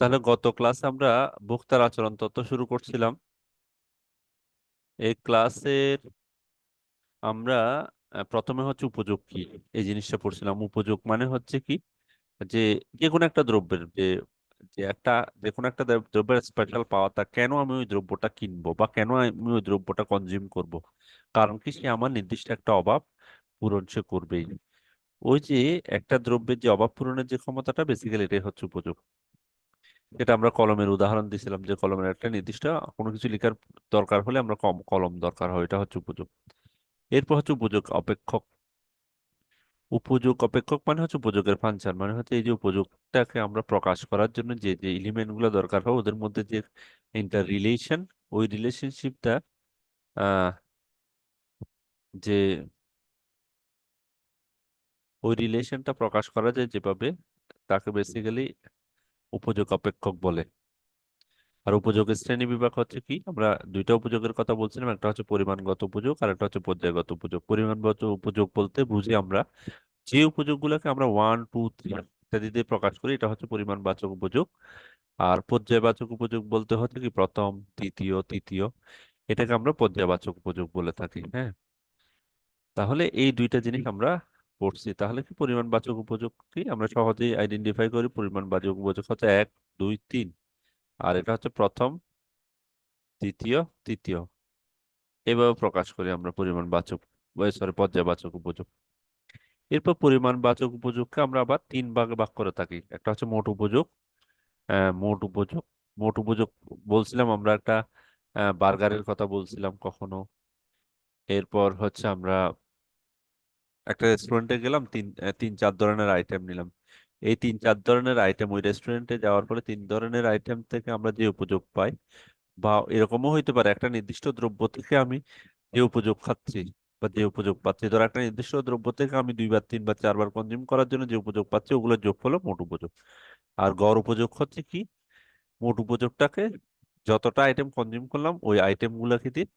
তাহলে গত ক্লাসে আমরা বক্তার আচরণ তত্ত্ব শুরু করছিলাম। এই ক্লাসের আমরা প্রথমে হচ্ছে উপযোগ কি এই জিনিসটা পড়ছিলাম। উপযোগ মানে হচ্ছে কি, যে যে কোনো একটা দ্রব্যের যে যে একটা যে কোনো একটা দ্রব্যের স্পেশাল পাওয়াটা, কেন আমি ওই দ্রব্যটা কিনবো বা কেন আমি ওই দ্রব্যটা কনজিউম করব। কারণ কি, সে আমার নির্দিষ্ট একটা অভাব পূরণ সে করবেই। ওই যে একটা দ্রব্যের যে অভাব পূরণের যে ক্ষমতাটা, বেসিক্যালি এটাই হচ্ছে উপযোগ। যেটা আমরা কলমের উদাহরণ দিছিলাম, যে কলমের একটা নির্দিষ্ট কোনো কিছু লেখার দরকার হলে আমরা কলম দরকার হয়, এটা হচ্ছে উপযোগ। এরপর হচ্ছে উপযোগ অপেক্ষক। উপযোগ অপেক্ষক মানে হচ্ছে উপযোগের ফাংশন, মানে হচ্ছে এই যে উপযোগটাকে আমরা প্রকাশ করার জন্য যে যে এলিমেন্ট গুলো দরকার হয়, ওদের মধ্যে যে ইন্টার রিলেশন, ওই রিলেশনশিপটা আহ যে ওই রিলেশনটা প্রকাশ করা যায় যেভাবে, তাকে বেসিক্যালি উপযোগ অপেক্ষক বলে। আর উপযোগের শ্রেণী বিভাগ হচ্ছে কি, আমরা দুইটা উপযোগের কথা বলছিলাম, একটা হচ্ছে পরিমাণগত উপযোগ আর একটা হচ্ছে পর্যায়গত উপযোগ। পরিমাণগত উপযোগ বলতে বুঝি আমরা যে উপযোগগুলোকে আমরা 1 2 3 ইত্যাদি দিয়ে প্রকাশ করি, এটা হচ্ছে পরিমাণবাচক উপযোগ। আর পর্যায়বাচক উপযোগ বলতে হচ্ছে কি, প্রথম, দ্বিতীয়, তৃতীয়, এটাকে আমরা পর্যায়বাচক উপযোগ বলে থাকি। হ্যাঁ, তাহলে এই দুইটা জিনিস আমরা পড়ছি। তাহলে কি, পরিমাণবাচক উপযোগ কি আমরা সহজেই আইডেন্টিফাই করি। পরিমাণবাচক উপযোগ হচ্ছে 1 2 3, আর এটা হচ্ছে প্রথম, দ্বিতীয়, তৃতীয়, এভাবে প্রকাশ করি আমরা পরিমাণবাচক, সরি, পর্যায়বাচক উপযোগ। এরপর পরিমাণবাচক উপযোগকে আমরা আবার 3 ভাগে ভাগ করে থাকি। একটা হচ্ছে মোট উপযোগ। মোট উপযোগ, মোট উপযোগ বলছিলাম আমরা একটা বার্গারের কথা বলছিলাম কখনো। এরপর হচ্ছে আমরা একটা রেস্টুরেন্টে গেলাম, 3 4 ধরনের আইটেম নিলাম। এই 3 4 ধরনের আইটেম, ওই রেস্টুরেন্টে যাওয়ার পরে 3 ধরনের আইটেম থেকে আমরা যে উপযোগ পাই, বা এরকমও হইতে পারে একটা নির্দিষ্ট দ্রব্য থেকে আমি যে উপযোগ খাচ্ছি বা যে উপযোগ পাচ্ছি, ধর একটা নির্দিষ্ট দ্রব্য থেকে আমি 2 বার 3 বার 4 বার কনজিউম করার জন্য যে উপযোগ পাচ্ছি, ওগুলোর যোগ হলো মোট উপযোগ। আর গড় উপযোগ হচ্ছে কি, মোট উপযোগটাকে যতটা আইটেম কনজিউম করলাম ওই আইটেম গুলাকে দিয়ে,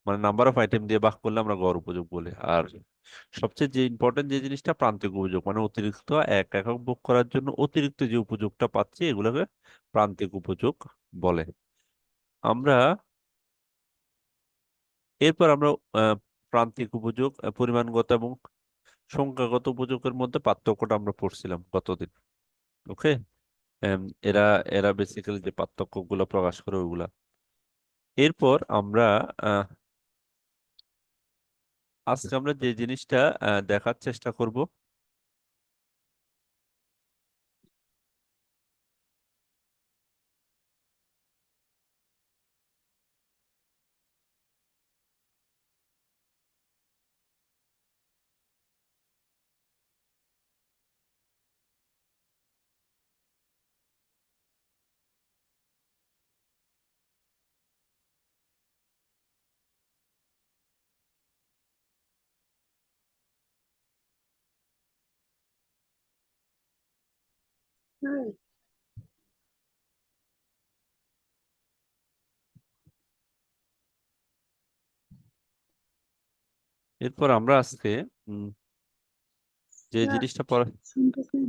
মানে নাম্বার অফ আইটেম দিয়ে ভাগ করলে আমরা গড় উপযোগ বলে। আর সবচেয়ে যে ইম্পর্টেন্ট যে জিনিসটা, প্রান্তিক উপযোগ, মানে অতিরিক্ত এক একক ভোগ করার জন্য অতিরিক্ত যে উপযোগটা পাচ্ছি, এগুলোকে প্রান্তিক উপযোগ বলে। আমরা এরপর আমরা আহ, প্রান্তিক উপযোগ, পরিমাণগত এবং সংখ্যাগত উপযোগের মধ্যে পার্থক্যটা আমরা পড়ছিলাম গতদিন। ওকে, এরা এরা বেসিক্যালি যে পার্থক্য গুলো প্রকাশ করে ওইগুলা। এরপর আমরা আহ, আজকে আমরা যে জিনিসটা দেখার চেষ্টা করব, হুম। এরপর আমরা আজকে উম, যে স্যার, জিনিসটা পড়া, শুনতেছেন?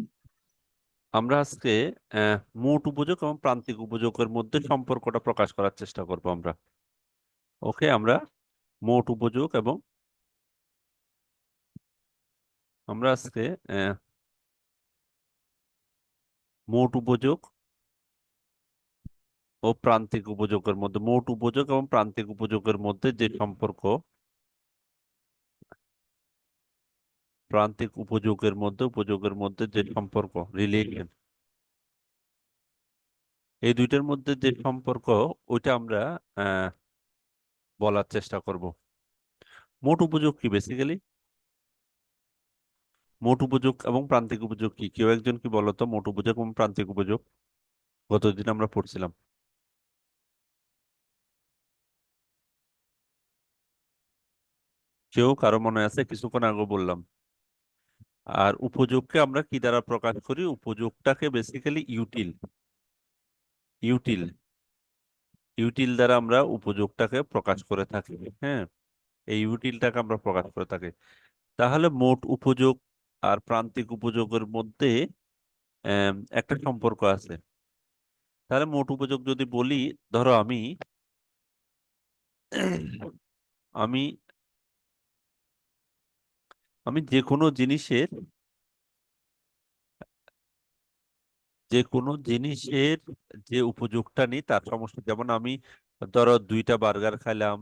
আমরা আজকে আহ, মোট উপযোগ এবং প্রান্তিক উপযোগের মধ্যে সম্পর্কটা প্রকাশ করার চেষ্টা করব আমরা। ওকে, আমরা মোট উপযোগ এবং আমরা আজকে আহ, মোট উপযোগ ও প্রান্তিক উপযোগের মধ্যে, মোট উপযোগ এবং প্রান্তিক উপযোগের মধ্যে যে সম্পর্ক, প্রান্তিক উপযোগের মধ্যে উপযোগের মধ্যে যে সম্পর্ক, রিলেশন, এই দুইটার মধ্যে যে সম্পর্ক, ওইটা আমরা আহ, বলার চেষ্টা করব। মোট উপযোগ কি বেসিক্যালি, মোট উপযোগ এবং প্রান্তিক উপযোগ কি, কেউ একজন কি বলতো মোট উপযোগ এবং প্রান্তিক উপযোগ, গতদিন আমরা পড়ছিলাম। কেউ কারো মনে আছে? কিছুক্ষণ আগে বললাম। আর উপযোগকে আমরা কি দ্বারা প্রকাশ করি? উপযোগটাকে বেসিক্যালি ইউটিল, ইউটিল ইউটিল দ্বারা আমরা উপযোগটাকে প্রকাশ করে থাকি। হ্যাঁ, এই ইউটিলটাকে আমরা প্রকাশ করে থাকি। তাহলে মোট উপযোগ আর প্রান্তিক উপযোগের মধ্যে একটা সম্পর্ক আছে। তাহলে মোট উপযোগ যদি বলি, ধরো আমি আমি আমি যে কোনো জিনিসের যে উপযোগটা নিই তার সমষ্টি। যেমন আমি ধরো দুইটা বার্গার খাইলাম,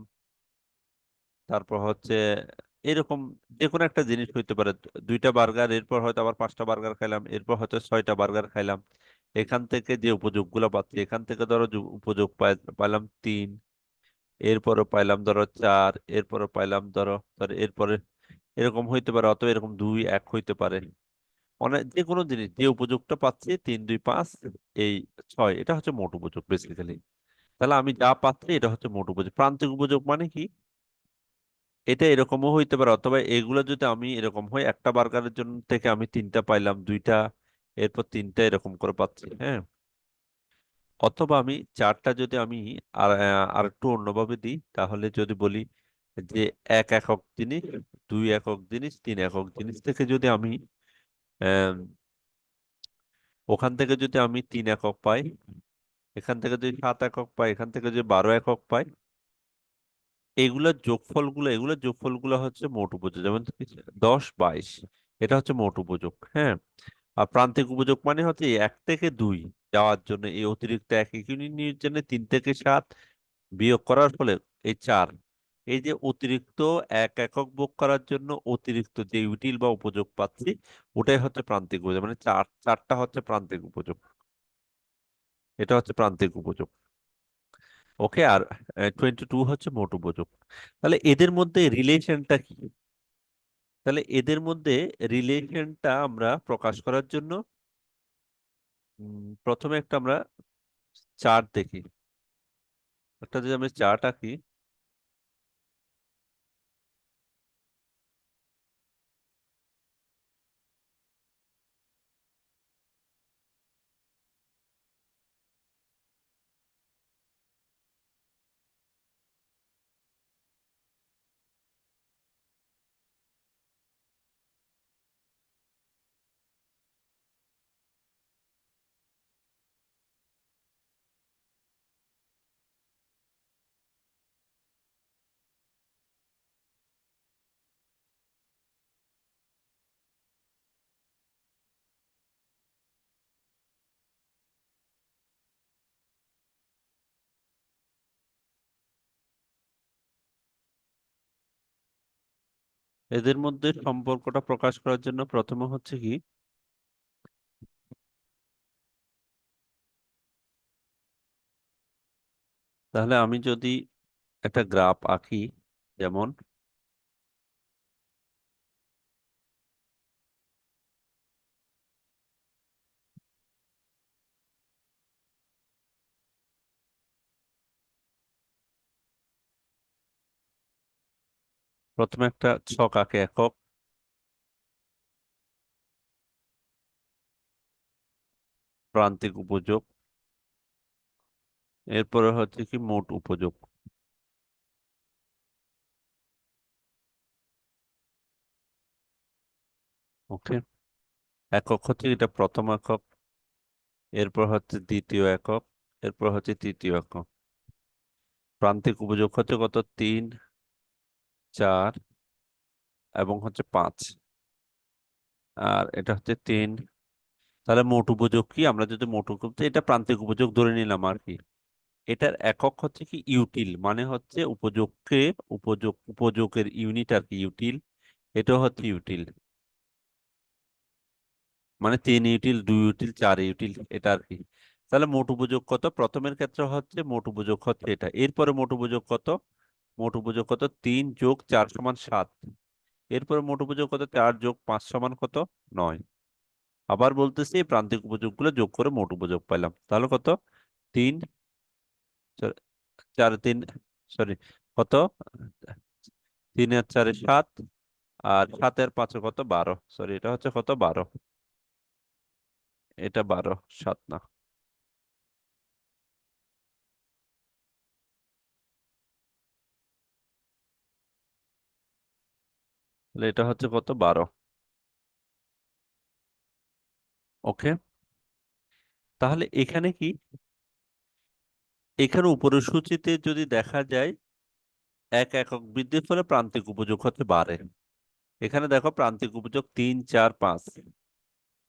তারপর হচ্ছে এরকম যে কোনো একটা জিনিস হইতে পারে। দুইটা বার্গার, এরপর হয়তো আবার পাঁচটা বার্গার খাইলাম, এরপর হয়তো ছয়টা বার্গার খাইলাম। এখান থেকে যে উপযোগগুলো পাচ্ছি, এখান থেকে ধরো উপযোগ পাইলাম তিন, এরপরে পাইলাম ধরো চার, এরপরে পাইলাম ধরো ধরো এরপরে এরকম হইতে পারে, অথবা এরকম দুই এক হইতে পারে। অনেক যে কোনো জিনিস যে উপযোগটা পাচ্ছি, তিন দুই পাঁচ, এই ছয়, এটা হচ্ছে মোট উপযোগ বেসিক্যালি। তাহলে আমি যা পাচ্ছি এটা হচ্ছে মোট উপযোগ। প্রান্তিক উপযোগ মানে কি? এটা এরকমও হইতে পারে, অথবা এগুলো যদি আমি এরকম হয়, একটা বার্গারের জন্য থেকে আমি তিনটা পাইলাম, দুইটা, এরপর তিনটা, এরকম করে পাচ্ছি, হ্যাঁ। অথবা আমি চারটা যদি আমি আর একটু অন্যভাবে দিই, তাহলে যদি বলি যে এক একক জিনিস, দুই একক জিনিস, তিন একক জিনিস থেকে যদি আমি আহ, ওখান থেকে যদি আমি তিন একক পাই, এখান থেকে যদি সাত একক পাই, এখান থেকে যদি 12 একক পাই, এগুলোর যোগফলগুলো হচ্ছে মোট উপযোগ। যেমন 10 22, এটা হচ্ছে মোট উপযোগ, হ্যাঁ। আর প্রান্তিক উপযোগ মানে হচ্ছে এই এক থেকে দুই যাওয়ার জন্য এই অতিরিক্ত এক ইউনিটের জন্য, তিন থেকে সাত বিয়োগ করার ফলে এই চার, এই যে অতিরিক্ত এক একক ভোগ করার জন্য অতিরিক্ত যে ইউটিল বা উপযোগ পাচ্ছি, ওটাই হচ্ছে প্রান্তিক উপযোগ। মানে চারটা হচ্ছে প্রান্তিক উপযোগ, এটা হচ্ছে প্রান্তিক উপযোগ। ওকে। আর 22 হচ্ছে মোট উপযোগ। তাহলে এদের মধ্যে রিলেশনটা কি? তাহলে এদের মধ্যে রিলেশনটা আমরা প্রকাশ করার জন্য প্রথমে একটা আমরা চার্ট দেখি। একটা যদি আমি চার্ট আঁকি, এদের মধ্যে সম্পর্কটা প্রকাশ করার জন্য প্রথমে হচ্ছে কি, তাহলে আমি যদি একটা গ্রাফ আঁকি, যেমন প্রথমে একটা ছক আঁকে, একক, প্রান্তিক উপযোগ, এরপরে হচ্ছে কি মোট উপযোগ। ওকে। একক হচ্ছে এটা প্রথম একক, এরপর হচ্ছে দ্বিতীয় একক, এরপর হচ্ছে তৃতীয় একক। প্রান্তিক উপযোগ হচ্ছে কত? তিন, চার, এবং হচ্ছে পাঁচ। আর এটা হচ্ছে তিন। তাহলে মোট উপযোগ কি? আমরা যদি মোট উপযোগ, এটা প্রান্তিক উপযোগ ধরে নিলাম আর কি। এটার একক হচ্ছে কি ইউটিল, মানে হচ্ছে উপযোগের ইউনিট আর কি, ইউটিল। এটা হচ্ছে ইউটিল, মানে তিন ইউটিল, দুই ইউটিল, চার ইউটিল, এটা আর কি। তাহলে মোট উপযোগ কত? প্রথমের ক্ষেত্রে হচ্ছে মোট উপযোগ হচ্ছে এটা। এরপরে মোট উপযোগ কত? মোট উপযোগ কত? 3 + 4 = 7। এরপরে মোট উপযোগ কত? 4 + 5 = কত? 9। আবার বলতেছি, এই প্রান্তিক উপযোগগুলো যোগ করে মোট উপযোগ পাইলাম। তাহলে কত? তিন, চার, চার তিন, সরি, কত? 3 আর 4 = 7, আর 7 আর 5 কত? 12। সরি, এটা হচ্ছে কত? 12। এটা 12, 7 না। তাহলে এটা হচ্ছে কত? 12। ওকে। তাহলে এখানে কি, এখানে উপরের সূচিতে যদি দেখা যায় 1 একক বৃদ্ধির ফলে প্রান্তিক উপযোগ হতে বাড়ে। এখানে দেখো প্রান্তিক উপযোগ 3, 4, 5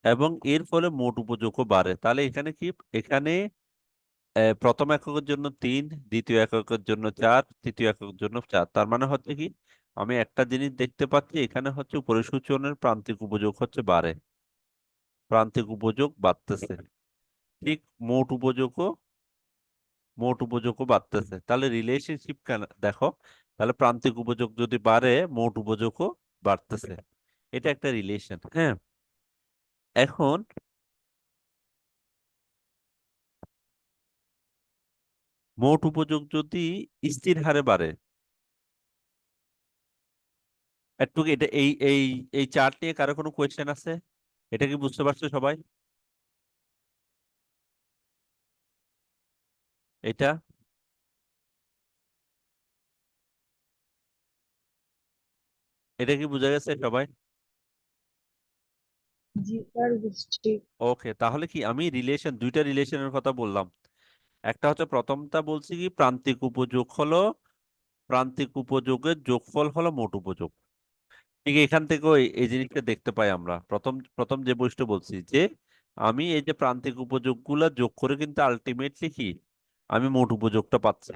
এবং এর ফলে মোট উপযোগও বাড়ে। তাহলে এখানে কি, এখানে প্রথম এককের জন্য 3, দ্বিতীয় এককের জন্য 4, তৃতীয় এককের জন্য 4। তার মানে হচ্ছে কি, আমি একটা জিনিস দেখতে পাচ্ছি, এখানে হচ্ছে উপরের সূচনের প্রান্তিক উপযোগ হচ্ছে বাড়ে, প্রান্তিক উপযোগ বাড়তেছে। ঠিক মোট উপযোগও বাড়তেছে। তাহলে রিলেশনশিপ কেন দেখো, তাহলে প্রান্তিক উপযোগ যদি বাড়ে মোট উপযোগও বাড়তেছে। এটা একটা রিলেশন। হ্যাঁ, এখন মোট উপযোগ যদি স্থির হারে বাড়ে, একটু এটা এই চার্ট নিয়ে কারো কোনো কোয়েশ্চেন আছে? এটা কি বুঝতে পারছো সবাই? এটা এটা কি বোঝা গেছে সবাই? জি স্যার বুঝছি। ওকে, তাহলে কি আমি দুইটা রিলেশনের কথা বললাম। একটা হচ্ছে, প্রথমটা বলছি কি, প্রান্তিক উপযোগের যোগফল হলো মোট উপযোগ। ঠিক এখান থেকেও এই জিনিসটা দেখতে পাই আমরা। প্রথম প্রথম যে বৈশিষ্ট্য বলছি যে আমি এই যে প্রান্তিক উপযোগগুলো যোগ করে কিন্তু আলটিমেটলি কি আমি মোট উপযোগটা পাচ্ছি।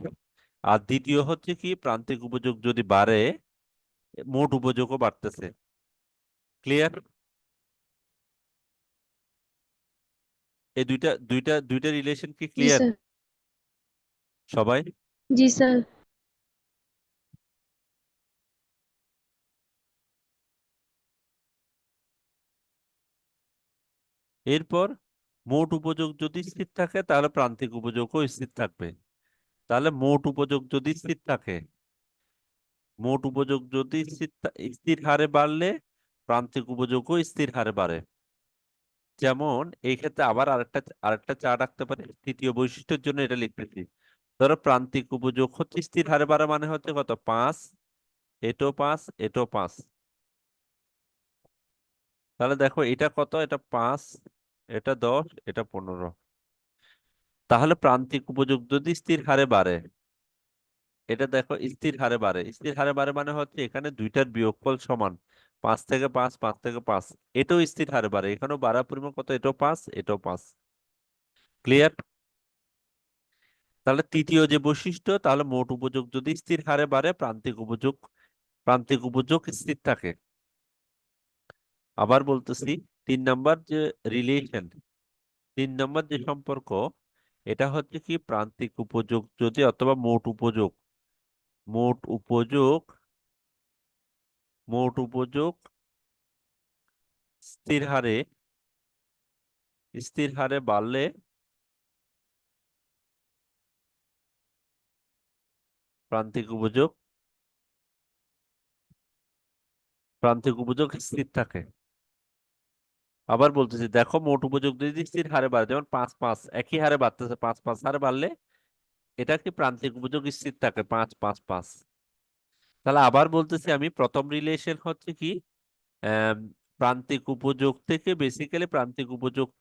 আর দ্বিতীয় হচ্ছে কি, প্রান্তিক উপযোগ যদি বাড়ে মোট উপযোগও বাড়তেছে। ক্লিয়ার? এই দুইটা দুইটা দুইটা রিলেশন কি জি ক্লিয়ার স্যার। সবাই? জি স্যার। এরপর মোট উপযোগ যদি স্থির থাকে তাহলে প্রান্তিক উপযোগও স্থির থাকবে। তাহলে মোট উপযোগ যদি স্থির হারে বাড়লে প্রান্তিক উপযোগও স্থির হারে বাড়ে। যেমন এই ক্ষেত্রে আবার আরেকটা চার্ট রাখতে পারি, তৃতীয় বৈশিষ্ট্যের জন্য এটা লিখতেছি। ধরো প্রান্তিক উপযোগ হচ্ছে স্থির হারে বাড়া, মানে হচ্ছে কত, 5, এটাও 5, এটাও 5। তাহলে দেখো এটা কত, এটা 5, এটা 10, এটা 15। তাহলে প্রান্তিক উপযোগ যদি স্থির হারে বাড়ে, এটা দেখো স্থির হারে বাড়ে মানে হচ্ছে এখানে দুইটার বিয়োগফল সমান, 5 থেকে 5, 5 থেকে 5। এটাও স্থির হারে বাড়ে, এখানেও বাড়ার পরিমাণ কত, এটাও 5, এটাও 5। ক্লিয়ার? তাহলে তৃতীয় যে বৈশিষ্ট্য, তাহলে মোট উপযোগ যদি স্থির হারে বাড়ে প্রান্তিক উপযোগ স্থির থাকে। আবার বলতেছি, 3 নাম্বার যে রিলেশন, 3 নাম্বার যে সম্পর্ক, এটা হচ্ছে কি, প্রান্তিক উপযোগ যদি অথবা মোট উপযোগ মোট উপযোগ স্থির হারে স্থির হারে বাড়লে প্রান্তিক উপযোগ স্থির থাকে। আবার বলতেছি, দেখো মোট উপযোগ যদি স্থির হারে বাড়ে, যেমন 5, 5 একই হারে বাড়তেছে, 5, 5 হারে বাড়লে এটা কি প্রান্তিক উপযোগ স্থির থাকে, 5, 5, 5। তাহলে আবার বলতেছি, আমি প্রথম রিলেশন হচ্ছে কি, আম, প্রান্তিক উপযোগ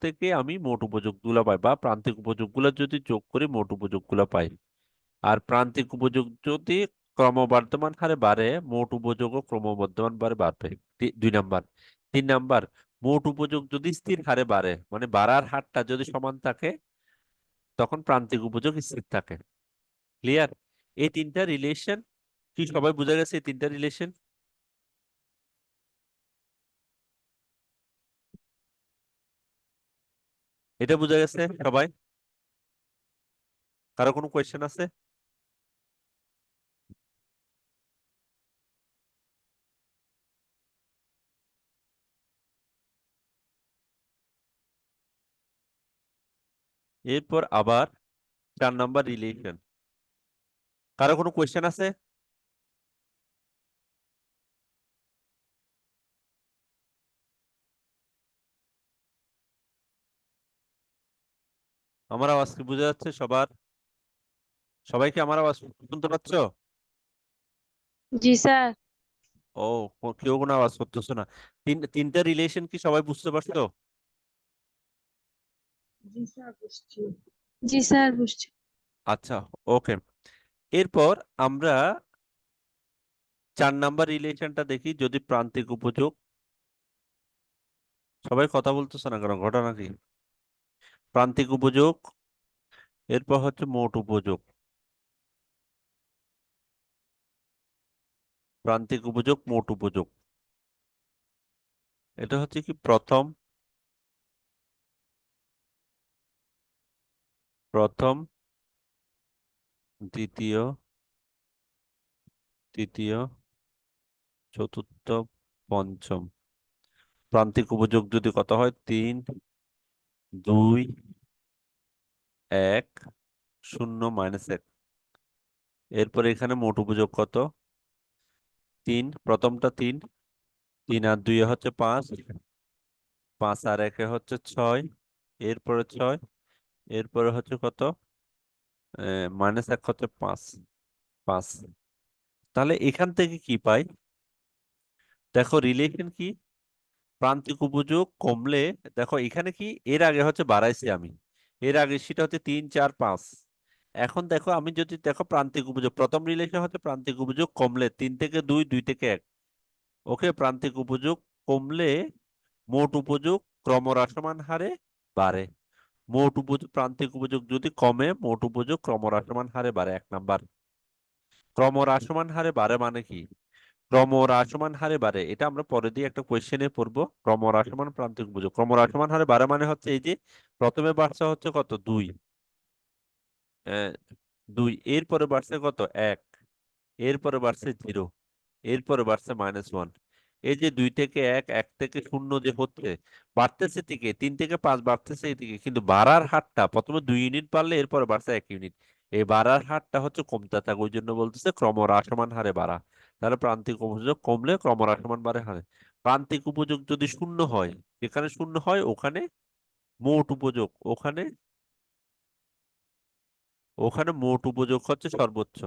থেকে আমি মোট উপযোগগুলো পাই, বা প্রান্তিক উপযোগগুলো যদি যোগ করি মোট উপযোগগুলো পাই। আর প্রান্তিক উপযোগ যদি ক্রমবর্ধমান হারে বাড়ে মোট উপযোগও ক্রমবর্ধমান হারে বাড়বে। 2 নাম্বার। 3 নাম্বার, মোট উপযোগ যদি স্থির হারে বাড়ে, মানে বাড়ার হারটা যদি সমান থাকে, তখন প্রান্তিক উপযোগ স্থির থাকে। ক্লিয়ার? এই 3টা রিলেশন কি সবাই বুঝা গেছে? এই 3টা রিলেশন এটা বুঝা গেছে সবাই? কারো কোনো কোয়েশ্চেন আছে? এরপর আবার 4 নাম্বার রিলেশন, কারো কোনো কোয়েশ্চেন আছে? আমার আওয়াজ কি বুঝা যাচ্ছে সবার? সবাইকে আমার আওয়াজ শুনতে পাচ্ছ? জি স্যার। ও, কেউ কোনো আওয়াজ করতেছো না। তিনটা রিলেশন কি সবাই বুঝতে পারছো? জি স্যার বুঝছি। জি স্যার বুঝছি। আচ্ছা, ওকে। এরপর আমরা 4 নাম্বার রিলেশনটা দেখি, যদি প্রান্তিক উপযোগ। সবাই কথা বলতেছে না কেন, ঘটনা কি? প্রান্তিক উপযোগ, এরপর হচ্ছে মোট উপযোগ। প্রান্তিক উপযোগ, মোট উপযোগ, এটা হচ্ছে কি প্রথম, প্রথম, দ্বিতীয়, তৃতীয়, চতুর্থ, পঞ্চম। প্রান্তিক উপযোগ যদি কত হয়? 3, 2, 1, 0, -1। এরপরে এখানে মোট উপযোগ কত? 3, প্রথমটা 3, 3 আর 2 হচ্ছে 5, 5 আর 1 হচ্ছে 6, এরপরে 6, এরপরে হচ্ছে কত? -1 হচ্ছে 5, 5। তাহলে এখান থেকে কি পাই? দেখো রিলেশন কি, প্রান্তিক উপযোগ কমলে, দেখো এখানে কি এর আগে হচ্ছে বাড়াইছি আমি, এর আগে সেটা হচ্ছে 3, 4, 5। এখন দেখো আমি যদি দেখো প্রান্তিক উপযোগ, প্রথম রিলেশন হচ্ছে প্রান্তিক উপযোগ কমলে 3 থেকে 2, 2 থেকে 1। ওকে, প্রান্তিক উপযোগ কমলে মোট উপযোগ ক্রমহ্রাসমান হারে বাড়ে। মোট উপযোগ, প্রান্তিক উপযোগ যদি কমে মোট উপযোগ ক্রমহ্রাসমান হারে বাড়ে, 1 নাম্বার। ক্রমহ্রাসমান হারে বাড়ে মানে কি? ক্রমহ্রাসমান হারে বাড়ে, এটা আমরা পরে দিয়ে একটা কোয়েশ্চেনে পড়বো। ক্রমহ্রাসমান প্রান্তিক উপযোগ, ক্রমহ্রাসমান হারে বাড়ে মানে হচ্ছে এই যে প্রথমে বাড়ছে হচ্ছে কত? 2, 2, এরপরে বাড়ছে কত? 1, এরপরে বাড়ছে 0, এরপরে বাড়ছে -1। এই যে 2 থেকে 1, 1 থেকে 0 যে হচ্ছে, বাড়তেছে থেকে 3 থেকে 5 বাড়তেছে এদিকে, কিন্তু বাড়ার হারটা প্রথমে 2 ইউনিট বাড়লে এরপরে বাড়ছে 1 ইউনিট, এই বাড়ার হারটা হচ্ছে কমতে থাকে, ওই জন্য বলতেছে ক্রমহ্রাসমান হারে বাড়া। তাহলে প্রান্তিক উপযোগ কমলে ক্রমহ্রাসমান বাড়ে হারে। প্রান্তিক উপযোগ যদি 0 হয়, যেখানে 0 হয় ওখানে মোট উপযোগ, ওখানে ওখানে মোট উপযোগ হচ্ছে সর্বোচ্চ।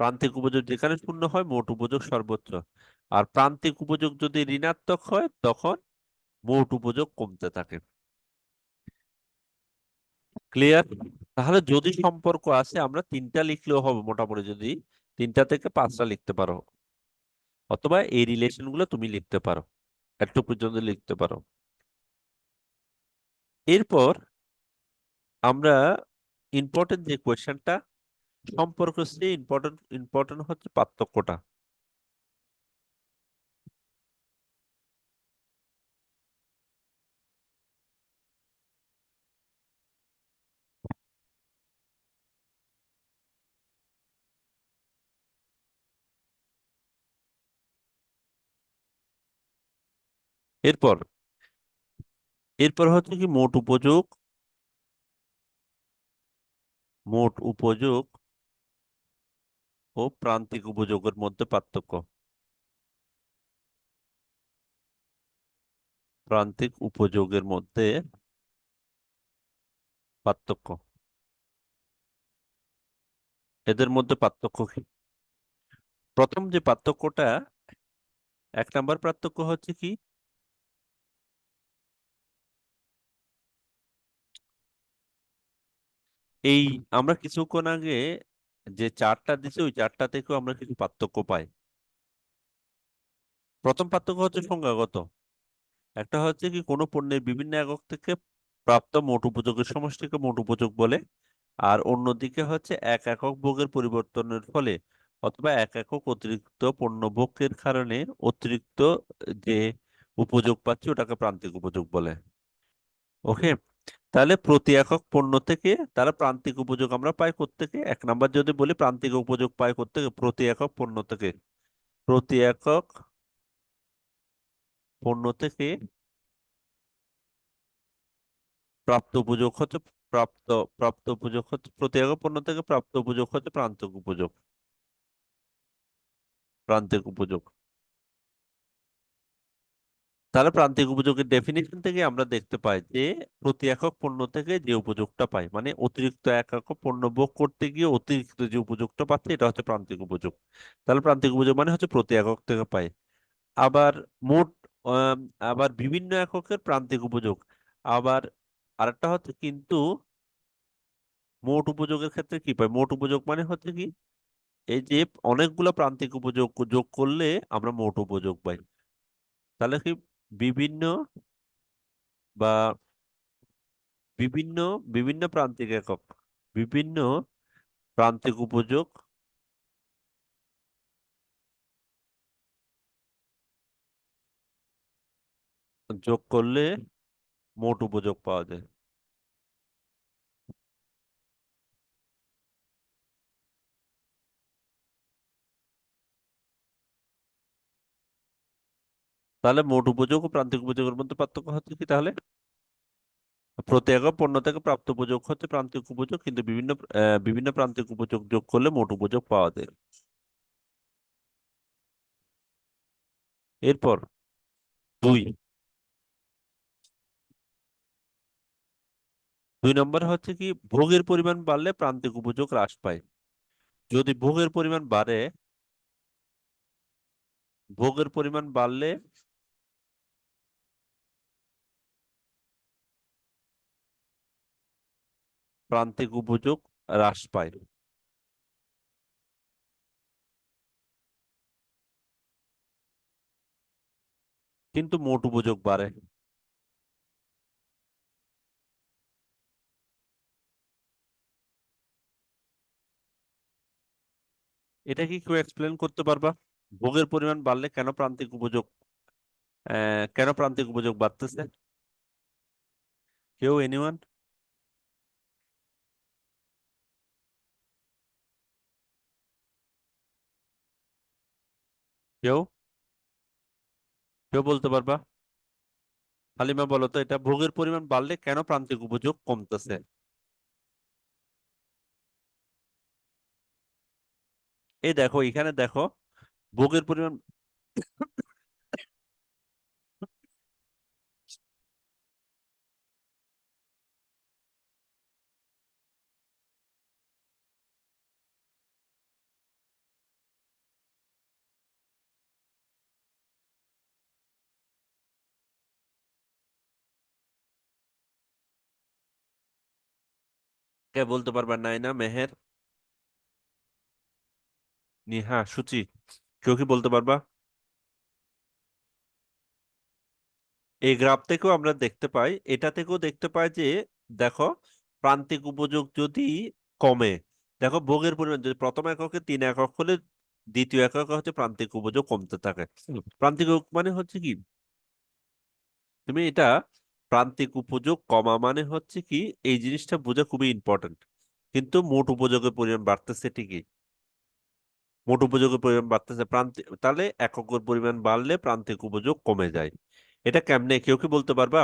প্রান্তিক উপযোগ যেখানে 0 হয় মোট উপযোগ সর্বোচ্চ। আর প্রান্তিক উপযোগ যদি ঋণাত্মক হয় তখন মোট উপযোগ কমতে থাকে। ক্লিয়ার? তাহলে যদি সম্পর্ক আছে আমরা 3টা লিখলেও হবে মোটামুটি, যদি 3টা থেকে 5টা লিখতে পারো, অথবা এই রিলেশন গুলো তুমি লিখতে পারো, একটু পর্যন্ত লিখতে পারো। এরপর আমরা ইম্পর্টেন্ট যে কোয়েশ্চেনটা, সম্পর্ক সে ইম্পর্টেন্ট, ইম্পর্টেন্ট হচ্ছে পার্থক্যটা। এরপর এরপর হচ্ছে কি মোট উপযোগ, মোট উপযোগ ও প্রান্তিক উপযোগের মধ্যে পার্থক্য। প্রান্তিক উপযোগের মধ্যে পার্থক্য, এদের মধ্যে পার্থক্য কি? প্রথম যে পার্থক্যটা, 1 নাম্বার পার্থক্য হচ্ছে কি, এই আমরা কিছুক্ষণ আগে যে চার্টটা দিছি ওই চার্টটা থেকেও আমরা কিছু পার্থক্য পাই। প্রথম পার্থক্য হচ্ছে সংখ্যাগত। একটা হচ্ছে কি কোনো পণ্যের বিভিন্ন একক থেকে প্রাপ্ত মোট উপযোগের সমষ্টিকে মোট উপযোগ বলে। আর অন্যদিকে হচ্ছে এক একক ভোগের পরিবর্তনের ফলে অথবা এক একক অতিরিক্ত পণ্য ভোগের কারণে অতিরিক্ত যে উপযোগ পাচ্ছি ওটাকে প্রান্তিক উপযোগ বলে। ওকে, তাহলে প্রতি একক পণ্য থেকে তারা প্রান্তিক উপযোগ আমরা পাই কোত্থেকে? 1 নাম্বার যদি বলি প্রান্তিক উপযোগ পাই কোত্থেকে? প্রতি একক পণ্য থেকে। প্রতি একক পণ্য থেকে প্রাপ্ত উপযোগ হচ্ছে প্রাপ্ত প্রাপ্ত উপযোগ হচ্ছে প্রতি একক পণ্য থেকে প্রাপ্ত উপযোগ হচ্ছে প্রান্তিক উপযোগ। প্রান্তিক উপযোগ, তাহলে প্রান্তিক উপযোগের ডেফিনিশন থেকে আমরা দেখতে পাই যে প্রতি একক পণ্য থেকে যে উপযোগটা পাই, মানে অতিরিক্ত এক একক পণ্য ভোগ করতে গিয়ে অতিরিক্ত যে উপযোগটা পাচ্ছে এটা হচ্ছে প্রান্তিক উপযোগ। তাহলে প্রান্তিক উপযোগ মানে হচ্ছে প্রতি একক থেকে পাই। আবার মোট, আম, আবার বিভিন্ন এককের প্রান্তিক উপযোগ। আবার আরেকটা হচ্ছে কিন্তু মোট উপযোগের ক্ষেত্রে কি পাই? মোট উপযোগ মানে হচ্ছে কি, এই যে অনেকগুলো প্রান্তিক উপযোগ যোগ করলে আমরা মোট উপযোগ পাই। তাহলে কি বিভিন্ন বা বিভিন্ন বিভিন্ন প্রান্তিক একক, বিভিন্ন প্রান্তিক উপযোগ যোগ করলে মোট উপযোগ পাওয়া যায়। তাহলে মোট উপযোগ ও প্রান্তিক উপযোগের মধ্যে পার্থক্য হচ্ছে কি তাহলে? প্রতি একক পণ্য থেকে প্রাপ্ত উপযোগ হচ্ছে প্রান্তিক উপযোগ, কিন্তু বিভিন্ন প্রান্তিক উপযোগ যোগ করলে মোট উপযোগ পাওয়া যায়। এরপর দুই দুই নম্বরে হচ্ছে কি, ভোগের পরিমাণ বাড়লে প্রান্তিক উপযোগ হ্রাস পায়। যদি ভোগের পরিমাণ বাড়লে প্রান্তিক উপযোগ হ্রাস পায়, কিন্তু মোট উপযোগ বাড়ে। এটা কি কেউ এক্সপ্লেন করতে পারবা? ভোগের পরিমাণ বাড়লে কেন প্রান্তিক উপযোগ বাড়তেছে? কেউ, এনিওয়ান? কেউ কেউ বলতে পারবা? হালিমা বলো তো, এটা ভোগের পরিমাণ বাড়লে কেন প্রান্তিক উপযোগ কমতেছে? এই দেখো, এখানে দেখো, ভোগের পরিমাণ কে বলতে পারবা? নাইনা, মেহের, নিহা, সুচি, কেউ কি বলতে পারবা? এই গ্রাফ থেকেও আমরা দেখতে পাই, এটা থেকেও দেখতে পাই যে, দেখো, প্রান্তিক উপযোগ যদি কমে, দেখো ভোগের পরিমাণ যদি প্রথম এককে 3 একক হলে দ্বিতীয় এককে হচ্ছে প্রান্তিক উপযোগ কমতে থাকে। প্রান্তিক মানে হচ্ছে কি, তুমি এটা, প্রান্তিক উপযোগ কমা মানে হচ্ছে কি, এই জিনিসটা বোঝা খুবই ইম্পর্টেন্ট। কিন্তু মোট উপযোগের পরিমাণ বাড়তেছে ঠিকই, মোট উপযোগের পরিমাণ বাড়তেছে, প্রান্তিক তাহলে এককের পরিমাণ বাড়লে প্রান্তিক উপযোগ কমে যায়। এটা কেমনে, কেউ কি বলতে পারবা?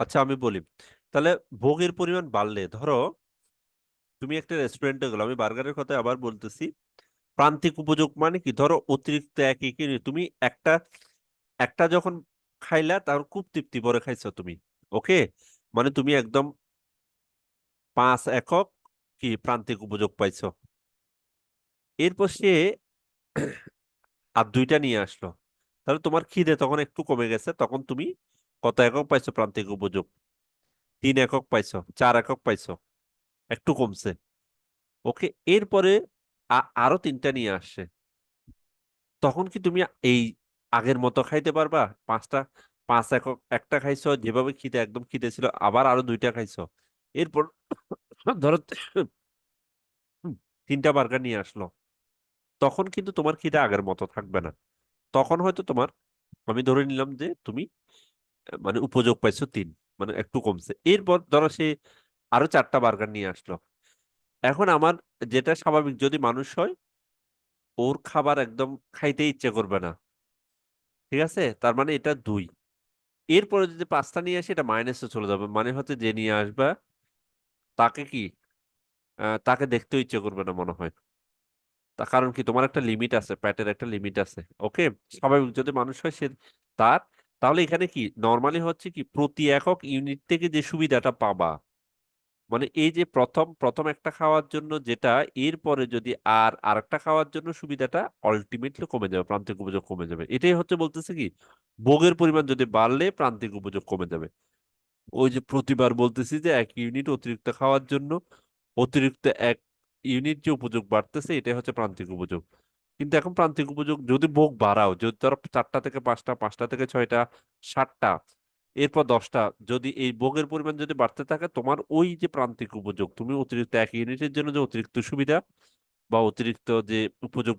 আচ্ছা, আমি বলি। তাহলে ভোগের পরিমাণ বাড়লে, ধরো তুমি একটা রেস্টুরেন্টে গেলো, আমি বার্গারের কথা আবার বলতেছি। প্রান্তিক উপযোগ মানে কি, ধরো অতিরিক্ত একই কিনে তুমি একটা একটা যখন খাইলা, তার খুব তৃপ্তি ভরে খাইছো তুমি, ওকে, মানে তুমি একদম 5 একক কি প্রান্তিক উপযোগ পাইছো। এরপর সে আর দুইটা নিয়ে আসলো, তাহলে তোমার খিদে তখন একটু কমে গেছে, তখন তুমি কত একক পাইছো প্রান্তিক উপযোগ? 3 একক পাইছো, 4 একক পাইছো, একটু কমছে, ওকে। এরপরে আরো তিনটা নিয়ে আসছে, তখন কি তুমি এই আগের মতো খাইতে পারবা? 5 একক একটা খাইছো, যেভাবে খিদে একদম খিদে ছিল, আবার আরো দুইটা খাইছো, এরপর ধরো তিনটা বার্গার নিয়ে আসলো, তখন কিন্তু তোমার খিদে আগের মতো থাকবে না। তখন হয়তো তোমার, আমি ধরে নিলাম যে তুমি মানে উপযোগ পাইছো 3, মানে একটু কমছে। এরপর ধরো সে আরো 4টা বার্গার নিয়ে আসলো। এখন আমার, যেটা স্বাভাবিক যদি মানুষ হয়, ওর খাবার একদম খাইতে ইচ্ছে করবে না, ঠিক আছে, তার মানে এটা 2। এরপরে যদি 5টা নিয়ে আসে, এটা মাইনাসে চলে যাবে, মানে হচ্ছে যে নিয়ে আসবা তাকে কি, তাকে দেখতেও ইচ্ছে করবে না মনে হয়। তার কারণ কি, তোমার একটা লিমিট আছে, প্যাটের একটা লিমিট আছে, ওকে। স্বাভাবিক যদি মানুষ হয় সে, তার, তাহলে এখানে কি নর্মালি হচ্ছে কি, প্রতি একক ইউনিট থেকে যে সুবিধাটা পাবা, মানে এই যে প্রথম প্রথম একটা খাওয়ার জন্য যেটা, এরপরে যদি আরেকটা খাওয়ার জন্য সুবিধাটা আলটিমেটলি কমে যাবে, প্রান্তিক উপযোগ কমে যাবে, এটাই হচ্ছে বলতেছে কি ভোগের পরিমাণ যদি বাড়লে প্রান্তিক উপযোগ কমে যাবে। ওই যে প্রতিবার বলতেছি যে 1 ইউনিট অতিরিক্ত খাওয়ার জন্য অতিরিক্ত 1 ইউনিট যে উপযোগ বাড়তেছে, এটাই হচ্ছে প্রান্তিক উপযোগ। কিন্তু এখন প্রান্তিক উপযোগ যদি ভোগ বাড়াও, যদি ধরো 4টা থেকে 5টা, 5টা থেকে 6টা, 7টা, এরপর 10টা, যদি এই ভোগের পরিমাণ যদি বাড়তে থাকে, তোমার ওই যে প্রান্তিক উপযোগ, তুমি অতিরিক্ত 1 ইউনিটের জন্য যে অতিরিক্ত সুবিধা বা অতিরিক্ত যে উপযোগ